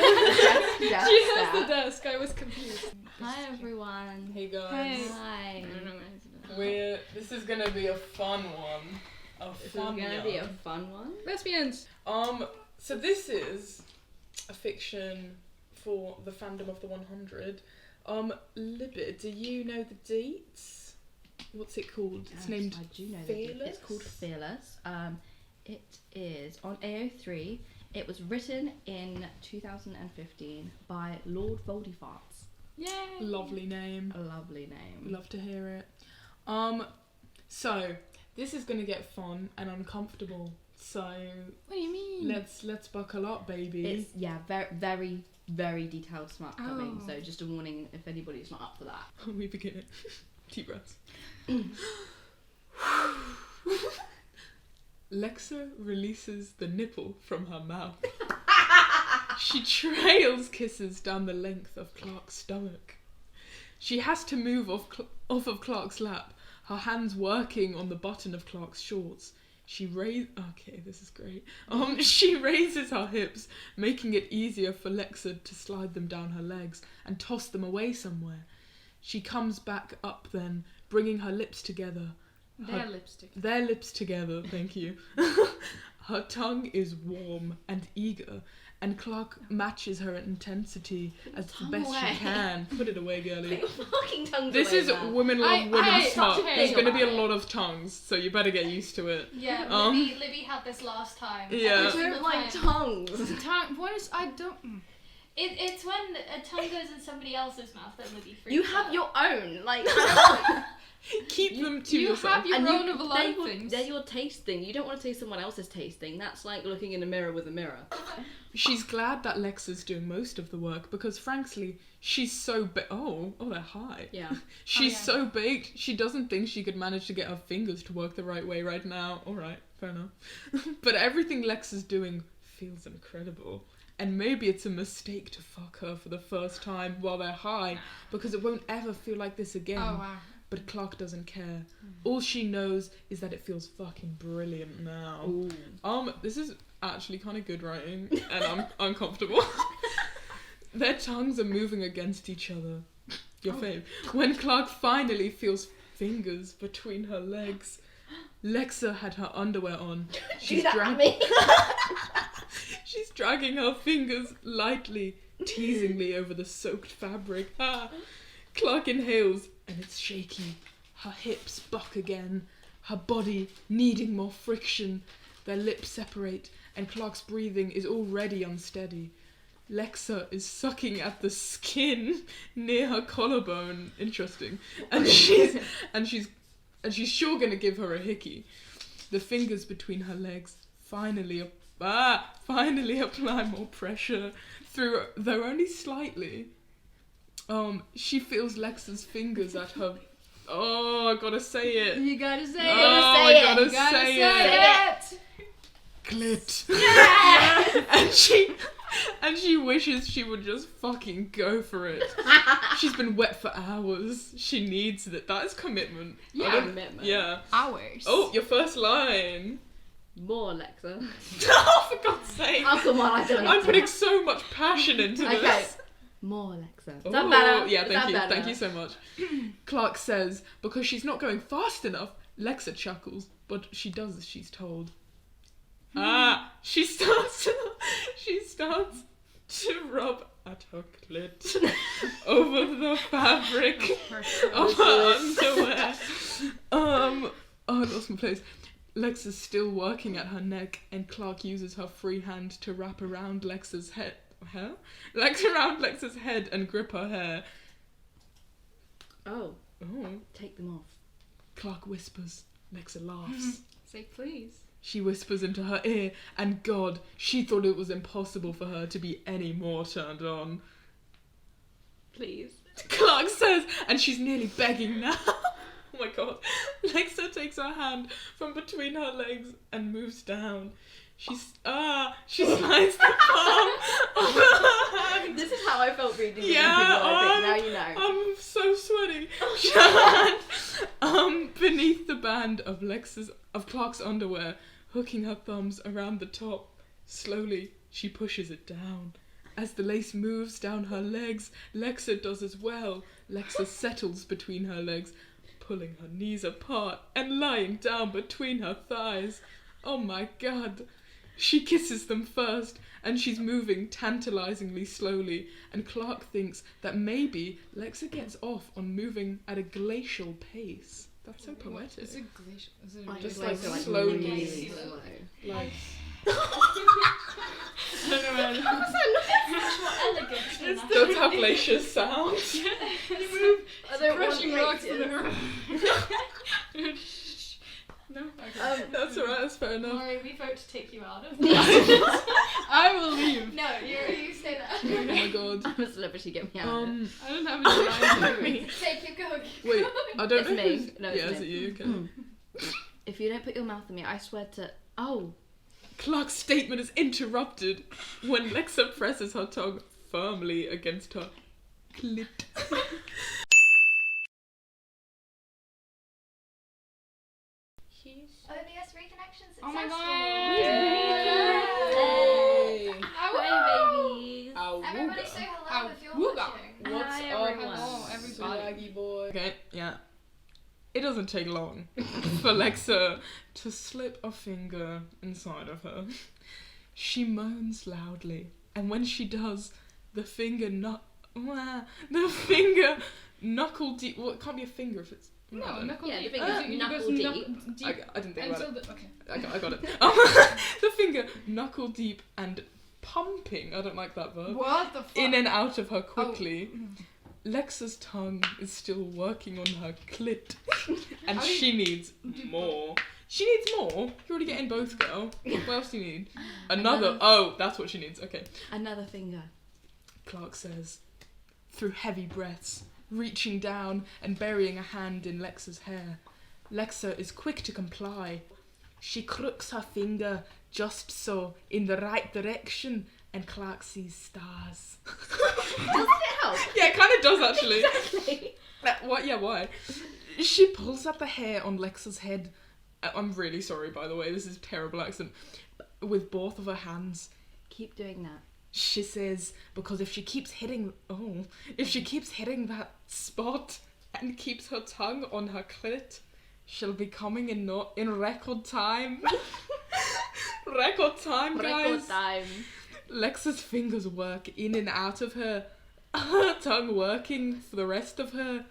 Yes, She has the yes, desk. I was confused. Hi everyone. Hey guys. Hey. Hi. I don't know where This is gonna be a fun one. This is gonna be a fun one. Lesbians. So this is a fiction for the fandom of the 100. Libby, do you know the dates? What's it called? It's Yes, named I do know Fearless? It's called Fearless. It is on AO3. It was written in 2015 by LordVoldyFarts. Yay. Lovely name. A lovely name. Love to hear it. So this is gonna get fun and uncomfortable. So What do you mean? let's buckle up, baby. It's very, very, very detailed smart coming. Oh. So just a warning if anybody's not up for that. We begin it. Deep breaths. Lexa releases the nipple from her mouth. She trails kisses down the length of Clark's stomach. She has to move off of Clark's lap, her hands working on the button of Clark's shorts. Okay, this is great. She raises her hips, making it easier for Lexa to slide them down her legs and toss them away somewhere. She comes back up then, bringing her lips together. Their lipstick. Their lips together, thank you. Her tongue is warm and eager, and Clark matches her intensity as the best away. she can. Put it away, Put girlie. your fucking tongues This away, is man. Women Love Women I- Smart. okay. There's going to be a Right. lot of tongues, so you better get used to it. Yeah, Um, Libby had this last time. Yeah. Every I single don't like time. tongues. What is... I don't... It's when a tongue goes in somebody else's mouth that Libby freaks You have out. your own. Like, I Keep them to you yourself. have your and own of a lot they're of your- things. They're your tasting. You don't want to taste someone else's tasting. That's like looking in a mirror with a mirror. She's glad that Lexa's doing most of the work because, frankly, she's so Oh, they're high. Yeah. She's yeah. so baked, she doesn't think she could manage to get her fingers to work the right way right now. Alright, fair enough. But everything Lex is doing feels incredible. And maybe it's a mistake to fuck her for the first time while they're high, because it won't ever feel like this again. Oh, wow. But Clark doesn't care. All she knows is that it feels fucking brilliant now. Ooh. This is actually kind of good writing, and I'm uncomfortable. Their tongues are moving against each other. Your fave. When Clark finally feels fingers between her legs, Lexa had her underwear on. Do that at me. She's dragging her fingers lightly, teasingly over the soaked fabric. Clark inhales, and it's shaky. Her hips buck again, her body needing more friction. Their lips separate, and Clark's breathing is already unsteady. Lexa is sucking at the skin near her collarbone. Interesting. And she's sure gonna give her a hickey. The fingers between her legs finally apply more pressure through, though only slightly. She feels Lexa's fingers at her. Oh, I gotta say it. You gotta say Oh, it. I gotta You gotta say say it. it. Clit. Yeah! and she wishes she would just fucking go for it. She's been wet for hours. She needs that. That is commitment. Yeah. Commitment. Yeah. Hours. Oh, your first line. More, Alexa. Oh, for God's sake. Oh, come on, I don't know. I'm putting so much passion into Okay. this. More, Alexa. Is Oh, that better? yeah, Is thank that you. better? Thank you so much. Clark says, because she's not going fast enough, Lexa chuckles, but she does as she's told. She starts to rub at her clit over the fabric of her underwear. Oh, I lost my place. Lexa's still working at her neck, and Clark uses her free hand to wrap around Lexa's head. Around Lexa's head and grip her hair. Oh, Oh. take them off. Clark whispers. Lexa laughs. Say please. She whispers into her ear, and God, she thought it was impossible for her to be any more turned on. Please. Clark says, and she's nearly begging now. Oh my God. Lexa takes her hand from between her legs and moves down. She slides the palm of her hand. This is how I felt reading the Yeah, now you know. I'm so sweaty. Beneath the band of Clark's underwear, hooking her thumbs around the top. Slowly, she pushes it down. As the lace moves down her legs, Lexa does as well. Lexa settles between her legs, pulling her knees apart and lying down between her thighs. Oh my God. She kisses them first, and she's moving tantalizingly slowly, and Clark thinks that maybe Lexa gets off on moving at a glacial pace. That's so poetic. Is it glacial? Is it Just really- like slowly. really slow. Like, Much more elegant than that. that's how glaciers sound. I don't Crushing want rocks glaciers. in the room. No? Okay. That's alright, that's fair enough. Maury, we vote to take you out of I will leave. No, you stay Oh there. my God. I'm a celebrity, get me out. I don't have any lines to read. Take your go. Wait, I don't It's know. me. who's- No, it's yeah, is me. it you? Okay. If you don't put your mouth on me, I swear to... Oh. Clark's statement is interrupted when Lexa presses her tongue firmly against her clit. OBS reconnection successful. Oh my God. Yay! Hi, babies. Everybody say hello if you're Awooga. watching. What's Hi, up, everyone. Hello, everybody. swaggy boy? Okay, yeah. It doesn't take long for Lexa to slip a finger inside of her. She moans loudly, and when she does, the finger knuckle deep. Well, it can't be a finger if it's. No, knuckle Yeah, the deep. finger's It knuckle goes deep. deep. I didn't think about it. Until the, okay. I got it. The finger knuckle deep and pumping. I don't like that verb. What the fuck? In and out of her quickly. Lexa's tongue is still working on her clit, and How do you- she needs more. She needs more. You're already getting both, girl. What else do you need? Another. Oh, that's what she needs. Okay. Another finger. Clark says, through heavy breaths, reaching down and burying a hand in Lexa's hair. Lexa is quick to comply. She crooks her finger just so in the right direction, and Clark sees stars. Doesn't it help? Yeah, it kind of does actually. Exactly. What? Yeah, why? She pulls at the hair on Lexa's head. I'm really sorry, by the way. This is a terrible accent. With both of her hands. Keep doing that. She says, because if she keeps hitting that spot and keeps her tongue on her clit, she'll be coming in record time. Record time, guys. Record time. Lexa's fingers work in and out of her tongue working for the rest of her.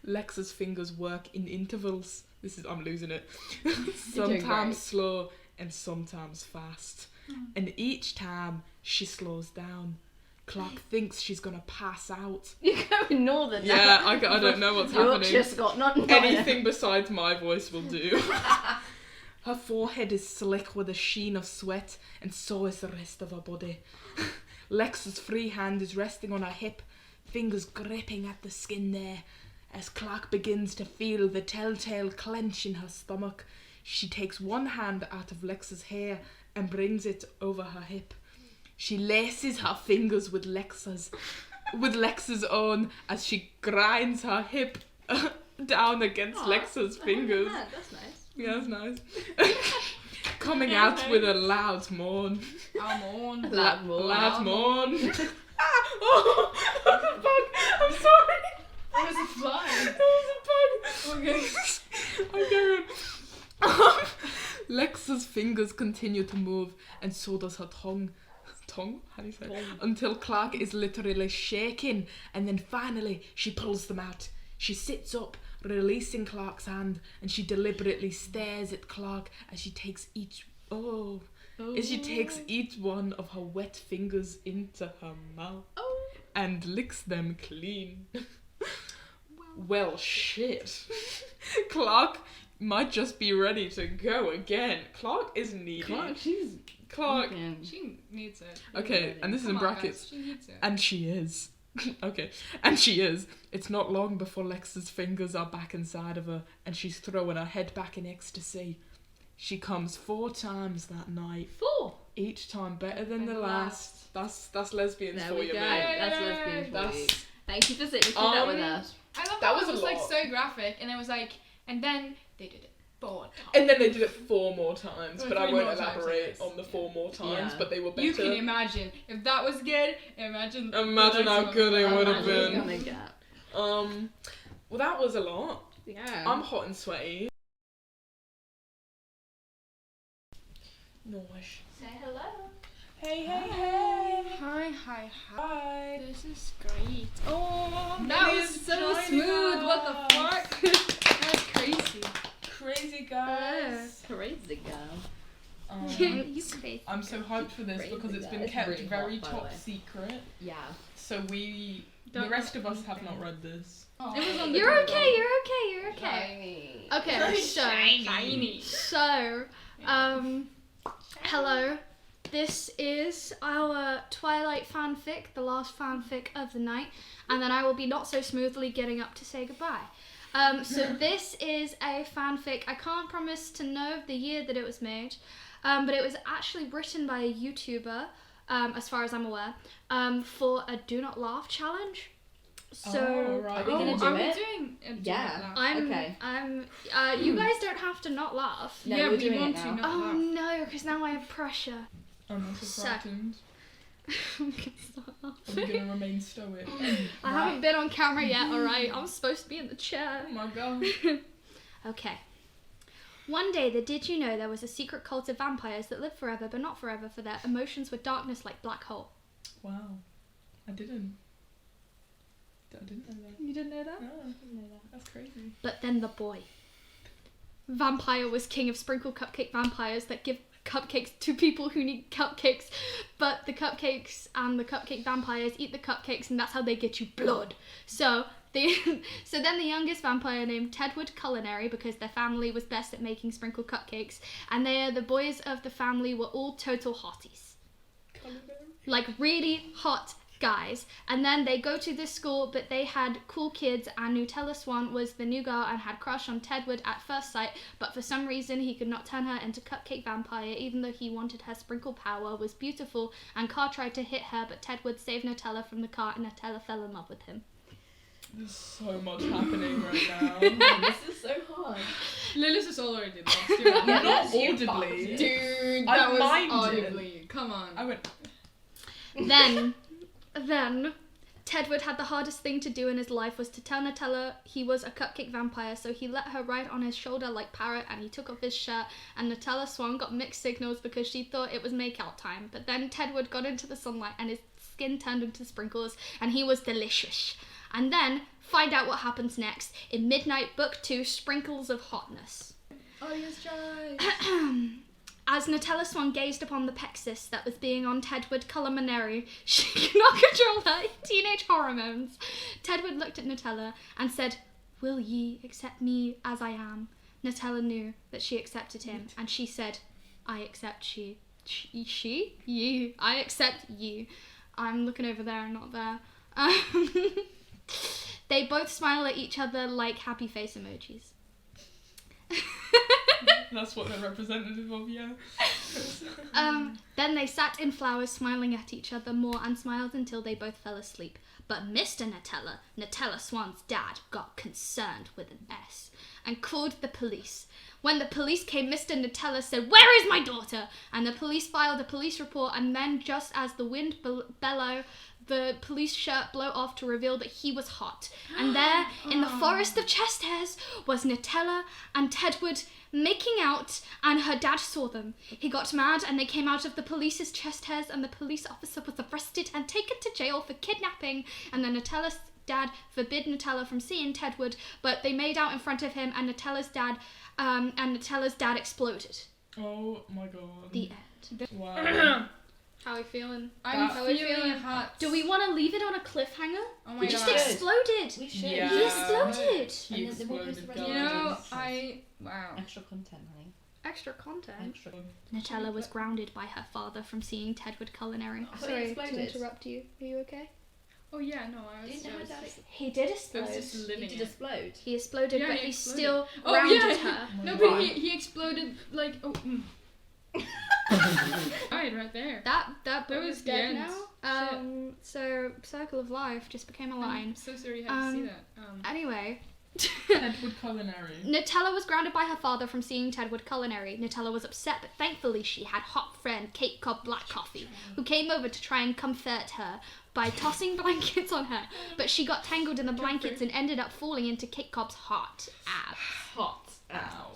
Lexa's fingers work in intervals. I'm losing it. doing Sometimes great. slow and sometimes fast. And each time she slows down, Clark thinks she's gonna pass out. You're going northern now. Yeah, I don't know what's happening. Yorkshire Scot, not Anything besides my voice will do. Her forehead is slick with a sheen of sweat, and so is the rest of her body. Lexa's free hand is resting on her hip, fingers gripping at the skin there. As Clark begins to feel the telltale clench in her stomach, she takes one hand out of Lex's hair and brings it over her hip. She laces her fingers with Lex's own as she grinds her hip down against Lex's fingers. Oh, that's nice. Yeah, that's nice. Coming out with a loud moan. I'm on. Loud moan. Loud moan. Oh, that was a bug. I'm sorry. That was a fly. That was a bug. Okay. Lex's fingers continue to move, and so does her tongue. Tongue? How do you say it? Until Clark is literally shaking, and then finally she pulls them out. She sits up, releasing Clark's hand, and she deliberately stares at Clark as she takes each one of her wet fingers into her mouth and licks them clean. Well, shit. Clark might just be ready to go again. Clark is needy. Clark. She needs it. Okay, and this is in brackets. Guys, she needs it. And she is. Okay, and she is. It's not long before Lex's fingers are back inside of her, and she's throwing her head back in ecstasy. She comes 4 times that night. 4. Each time better than the last. That's lesbians There for we you, go. mate. That's lesbians for you. That's Thank you for sitting through that with us. I love That how was it was a like lot. so graphic, and it was like, and then they did it 4 times. and then they did it 4 more times, Or but I 3 won't more times, elaborate yes. on the 4 more times, Yeah. but they were better. You can imagine if that was good. Imagine how the good it would have Imagine been. it's gonna get. Well, that was a lot. Yeah. I'm hot and sweaty. Nosh. Say hello. Hey, hey, hey. Hi. Hi. This is great. Oh, It that was is so China. smooth. What the fuck? That's crazy. Crazy guys. Crazy girl. You crazy. I'm so hyped for this Crazy because it's been guys. kept Really very hot, by the top way. secret. Yeah. So the Don't rest of know us have anything. not read this. Oh, It was on the You're Google. okay. You're okay. You're okay. Okay. shiny. So, hello. This is our Twilight fanfic, the last fanfic of the night, and then I will be not so smoothly getting up to say goodbye. So this is a fanfic. I can't promise to know the year that it was made, but it was actually written by a YouTuber, as far as I'm aware, for a Do Not Laugh challenge. So Oh, right. Are we gonna do are we it? doing a Yeah. I'm. You guys don't have to not laugh. No, yeah, we're we doing want it to now. not Oh laugh. no, because now I have pressure. I'm also So- frightened. I'm gonna start I'm laughing. gonna remain stoic. I haven't been on camera yet, alright? I'm supposed to be in the chair. Oh my god. Okay. One day, did you know there was a secret cult of vampires that lived forever, but not forever, for their emotions were darkness like black hole. Wow. I didn't know that. You didn't know that? No, I didn't know that. That's crazy. But then the boy. Vampire was king of sprinkle cupcake vampires that give cupcakes to people who need cupcakes, but the cupcakes and the cupcake vampires eat the cupcakes, and that's how they get you blood. So then the youngest vampire named Tedward Culinary, because their family was best at making sprinkle cupcakes, and the boys of the family were all total hotties. Like really hot guys. And then they go to this school, but they had cool kids, and Nutella Swan was the new girl and had crush on Tedward at first sight, but for some reason he could not turn her into cupcake vampire, even though he wanted her sprinkle power was beautiful, and Car tried to hit her, but Tedward saved Nutella from the car, and Nutella fell in love with him. There's so much happening right now. This is so hard. Lilith is already lost. Yeah, Not that's you, audibly. fuck. Dude, I that was minded. audibly. Come on. I went. Then Tedward had the hardest thing to do in his life was to tell Nutella he was a cupcake vampire, so he let her ride on his shoulder like Parrot, and he took off his shirt, and Nutella Swan got mixed signals because she thought it was make-out time. But then Tedward got into the sunlight and his skin turned into sprinkles, and he was delicious. And then, find out what happens next in Midnight Book 2, Sprinkles of Hotness. Oh, yes, Joy. As Nutella Swan gazed upon the pexis that was being on Tedward Culinary, she could not control her teenage hormones. Tedward looked at Nutella and said, "Will ye accept me as I am?" Nutella knew that she accepted him, and she said, "I accept you." Ye? I accept you. I'm looking over there and not there. They both smile at each other like happy face emojis. That's what they're representative of, yeah. Then they sat in flowers smiling at each other more and smiled until they both fell asleep. But Mr. Nutella Swan's dad, got concerned with an S and called the police. When the police came, Mr. Nutella said, "Where is my daughter?" And the police filed a police report, and then just as the wind bellow, the police shirt blow off to reveal that he was hot. And there, in the forest of chest hairs, was Nutella and Tedward making out, and her dad saw them. He got mad, and they came out of the police's chest hairs, and the police officer was arrested and taken to jail for kidnapping. And then Nutella's dad forbid Nutella from seeing Tedward, but they made out in front of him, and Nutella's dad exploded. Oh my god. The end. Wow. How are we feeling? I'm How are we feeling feeling? hot. Do we want to leave it on a cliffhanger? Oh my He just god. exploded. We should. Yeah. He exploded. He And then we'll post exploded, the guys. You know, wow. Extra content, honey. Extra content. Extra. Nutella was grounded by her father from seeing Tedward culinary. I thought he exploded. interrupt you. Are you okay? Oh yeah, no, I was Didn't know my dad just... He did I explode. was just living He it. did explode. He exploded, Yeah, but he he exploded. still Oh, grounded yeah. her. No, Why? but he exploded like right there. That That book was is the dead end. now. So Circle of Life just became a line. I'm so sorry you had to see that. Anyway. Tedward Culinary. Nutella was grounded by her father from seeing Tedward culinary. Nutella was upset, but thankfully she had hot friend Kate Cobb Black Coffee, who came over to try and comfort her by tossing blankets on her. But she got tangled in the blankets and ended up falling into Kate Cobb's hot abs, Hot. Ow.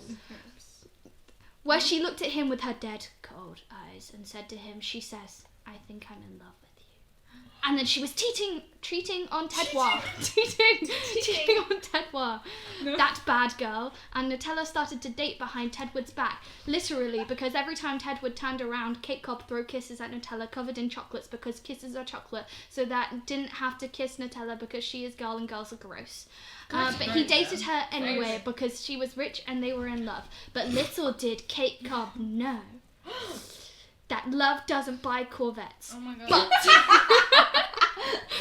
where she looked at him with her dead, cold eyes and said to him, she says, "I think I'm in love with you." And then she was treating on Tedward. Cheating on Tedward. No. That bad girl. And Nutella started to date behind Tedward's back. Literally, because every time Tedward turned around, Kate Cobb threw kisses at Nutella covered in chocolates because kisses are chocolate. So that didn't have to kiss Nutella because she is girl and girls are gross. But he dated her anyway because she was rich and they were in love. But little did Kate Cobb know that love doesn't buy Corvettes. Oh my god.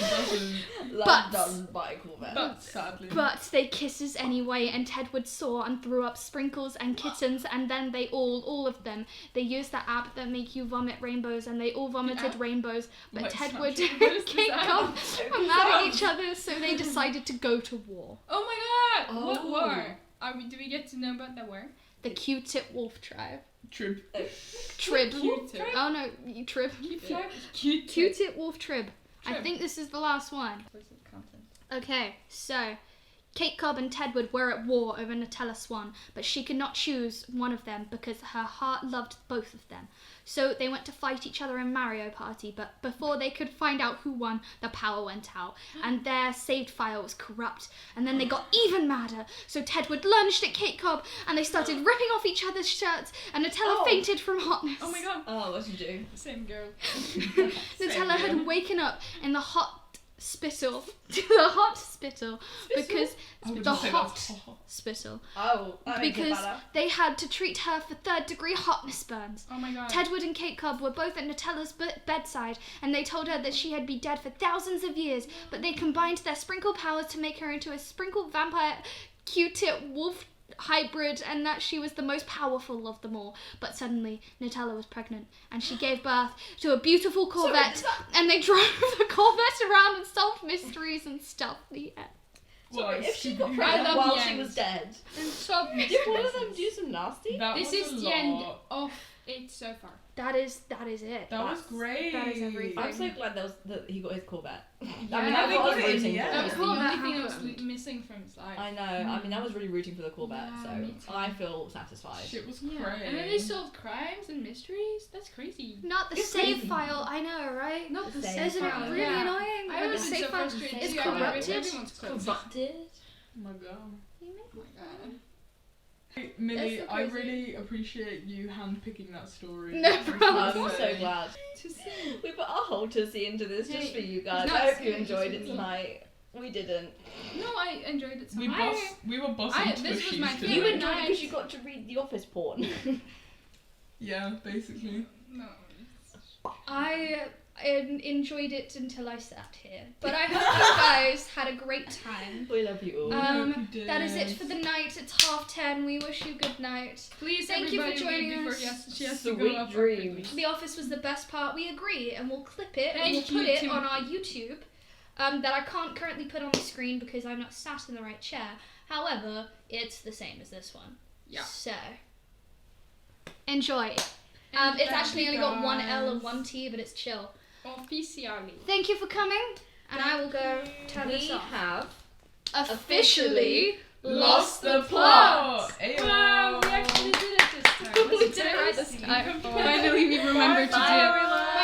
But Love doesn't buy Corvette. But sadly. But they kisses anyway, and Tedward saw and threw up sprinkles and kittens, and then they all of them, they used the app that make you vomit rainbows, and they all vomited rainbows, but What, Tedward Snapchat? and Kate Cobb were mad at each other, so they decided to go to war. Oh my god! What Oh. war? Do we get to know about that war? The Q-tip wolf tribe. Trib. Trib. Q-tip. Oh no, trib. Cute. Q-tip wolf trib. I Trib. think this is the last one. Content. Okay, so Kate Cobb and Tedward were at war over Nutella Swan, but she could not choose one of them because her heart loved both of them. So they went to fight each other in Mario Party, but before they could find out who won, the power went out, and their saved file was corrupt. And then they got even madder, so Tedward lunged at Kate Cobb, and they started ripping off each other's shirts, and Nutella fainted from hotness. Oh my god. Oh, what did you do? Same girl. Nutella had waken up in the hot spittle, because I would the say hot that's hot. spittle, Oh, that makes it because better. they had to treat her for third-degree hotness burns. Oh my god. Tedward and Kate Cobb were both at Nutella's bedside, and they told her that she had been dead for thousands of years, but they combined their sprinkle powers to make her into a sprinkle vampire Q-tip wolf hybrid, and that she was the most powerful of them all. But suddenly Nutella was pregnant, and she gave birth to a beautiful Corvette, and they drove the Corvette around and solved mysteries and stuff. The end. Well, If she got I pregnant love while the she end. was dead, And so did one of them do some nasty? That This was is a the end lot. of it so far. That is it. That was great. that is everything. I'm so glad that he got his Corvette. Yeah, I mean, I that's think what I was he did, rooting yeah. That was for. the Cool, only that thing I was happened. missing from his life. I know. I mean, I was really rooting for the Corvette, Yeah, so me too. I feel satisfied. Shit was Yeah. great. And then they solved crimes and mysteries. That's crazy. Not the It's save crazy. file, I know, right? Not the Same save Isn't it file. really yeah. annoying? I when the was save so file frustrated is too. I remember corrupted? everyone's close. Corrupted. Oh my god. Oh my god. Hey, Millie, That's so I crazy. really appreciate you handpicking that story. No It was problem. I'm so lovely. glad. To see. We put our whole tussie into this just Hey, for you guys. it's I not hope you serious, enjoyed it's it me. tonight. We didn't. No, I enjoyed it so We much. were bossing this was tushies my today. You favorite enjoyed it night. because you got to read The Office porn. Yeah, basically. No. enjoyed it until I sat here. But I hope you guys had a great time. We love you all. That is it for the night. It's 10:30. We wish you good night. Please, Thank you for everybody, joining read before us. she has to Sweet go up. dreams. The Office was the best part. We agree, and we'll clip it and Thank we'll put you it too. on our YouTube. That I can't currently put on the screen because I'm not sat in the right chair. However, it's the same as this one. Yeah. So enjoy. It's actually only got one L and one T, but it's chill. Officially. Thank you for coming, and I will go turn this We off. have Officially Lost the plot! Wow, we actually did it this time. We did it right this time. Finally, we remembered to do it.